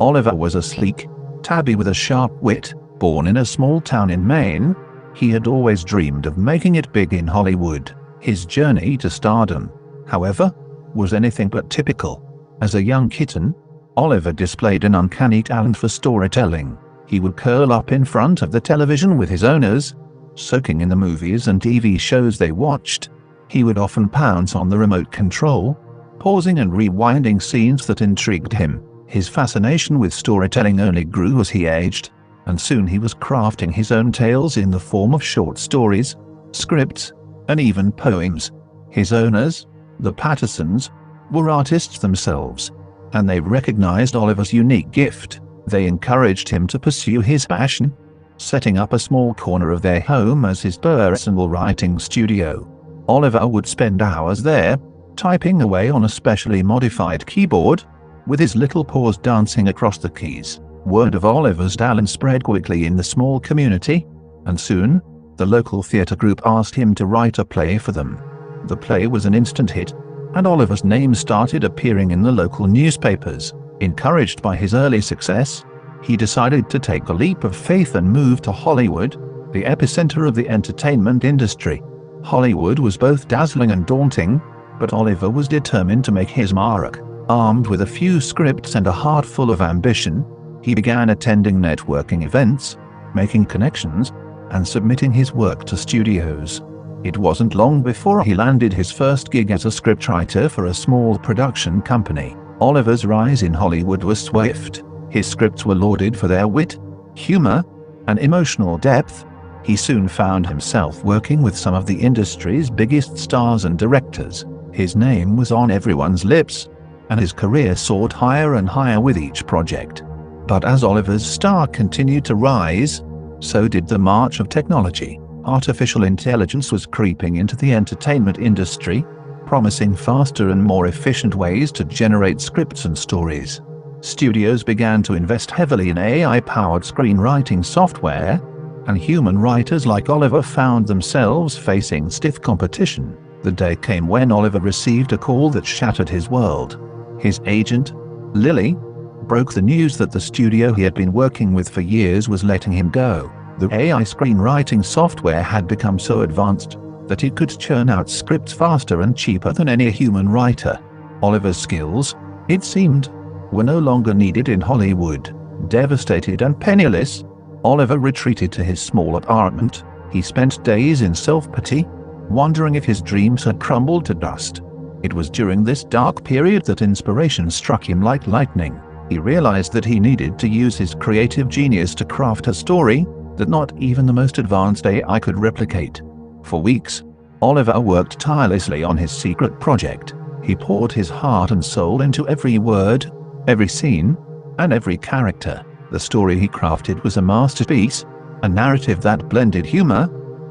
Oliver was a sleek tabby with a sharp wit. Born in a small town in Maine, he had always dreamed of making it big in Hollywood. His journey to stardom, however, was anything but typical. As a young kitten, Oliver displayed an uncanny talent for storytelling. He would curl up in front of the television with his owners, soaking in the movies and TV shows they watched. He would often pounce on the remote control, pausing and rewinding scenes that intrigued him. His fascination with storytelling only grew as he aged, and soon he was crafting his own tales in the form of short stories, scripts, and even poems. His owners, the Pattersons, were artists themselves, and they recognized Oliver's unique gift. They encouraged him to pursue his passion, setting up a small corner of their home as his personal writing studio. Oliver would spend hours there, typing away on a specially modified keyboard, with his little paws dancing across the keys. Word of Oliver's talent spread quickly in the small community, and soon, the local theater group asked him to write a play for them. The play was an instant hit, and Oliver's name started appearing in the local newspapers. Encouraged by his early success, he decided to take a leap of faith and move to Hollywood, the epicenter of the entertainment industry. Hollywood was both dazzling and daunting, but Oliver was determined to make his mark. Armed with a few scripts and a heart full of ambition, he began attending networking events, making connections, and submitting his work to studios. It wasn't long before he landed his first gig as a scriptwriter for a small production company. Oliver's rise in Hollywood was swift. His scripts were lauded for their wit, humor, and emotional depth. He soon found himself working with some of the industry's biggest stars and directors. His name was on everyone's lips, and his career soared higher and higher with each project. But as Oliver's star continued to rise, so did the march of technology. Artificial intelligence was creeping into the entertainment industry, promising faster and more efficient ways to generate scripts and stories. Studios began to invest heavily in AI-powered screenwriting software, and human writers like Oliver found themselves facing stiff competition. The day came when Oliver received a call that shattered his world. His agent, Lily, broke the news that the studio he had been working with for years was letting him go. The AI screenwriting software had become so advanced that it could churn out scripts faster and cheaper than any human writer. Oliver's skills, it seemed, were no longer needed in Hollywood. Devastated and penniless, Oliver retreated to his small apartment. He spent days in self-pity, wondering if his dreams had crumbled to dust. It was during this dark period that inspiration struck him like lightning. He realized that he needed to use his creative genius to craft a story that not even the most advanced AI could replicate. For weeks, Oliver worked tirelessly on his secret project. He poured his heart and soul into every word, every scene, and every character. The story he crafted was a masterpiece, a narrative that blended humor,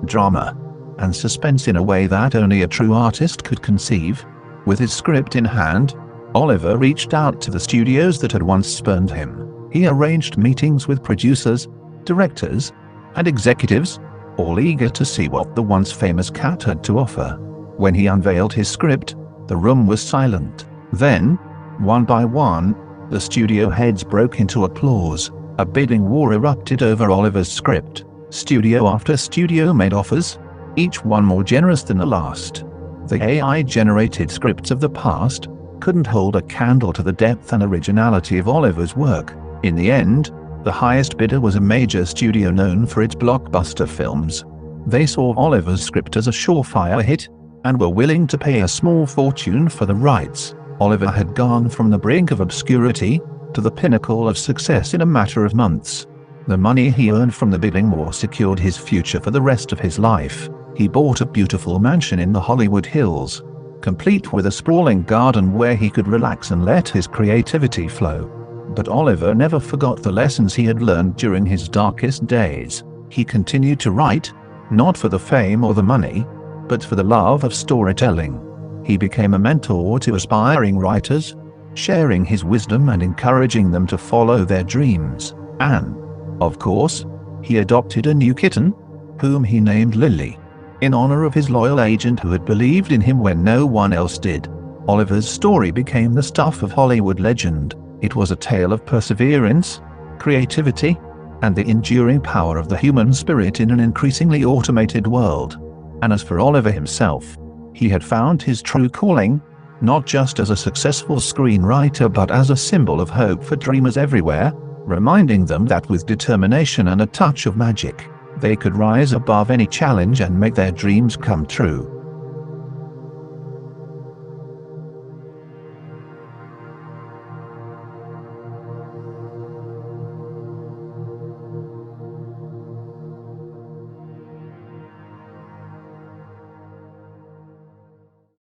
drama, and suspense in a way that only a true artist could conceive. With his script in hand, Oliver reached out to the studios that had once spurned him. He arranged meetings with producers, directors, and executives, all eager to see what the once famous cat had to offer. When he unveiled his script, the room was silent. Then, one by one, the studio heads broke into applause. A bidding war erupted over Oliver's script. Studio after studio made offers, each one more generous than the last. The AI-generated scripts of the past couldn't hold a candle to the depth and originality of Oliver's work. In the end, the highest bidder was a major studio known for its blockbuster films. They saw Oliver's script as a surefire hit, and were willing to pay a small fortune for the rights. Oliver had gone from the brink of obscurity to the pinnacle of success in a matter of months. The money he earned from the bidding war secured his future for the rest of his life. He bought a beautiful mansion in the Hollywood Hills, complete with a sprawling garden where he could relax and let his creativity flow. But Oliver never forgot the lessons he had learned during his darkest days. He continued to write, not for the fame or the money, but for the love of storytelling. He became a mentor to aspiring writers, sharing his wisdom and encouraging them to follow their dreams. And, of course, he adopted a new kitten, whom he named Lily, in honor of his loyal agent who had believed in him when no one else did. Oliver's story became the stuff of Hollywood legend. It was a tale of perseverance, creativity, and the enduring power of the human spirit in an increasingly automated world. And as for Oliver himself, he had found his true calling, not just as a successful screenwriter but as a symbol of hope for dreamers everywhere, reminding them that with determination and a touch of magic, they could rise above any challenge and make their dreams come true.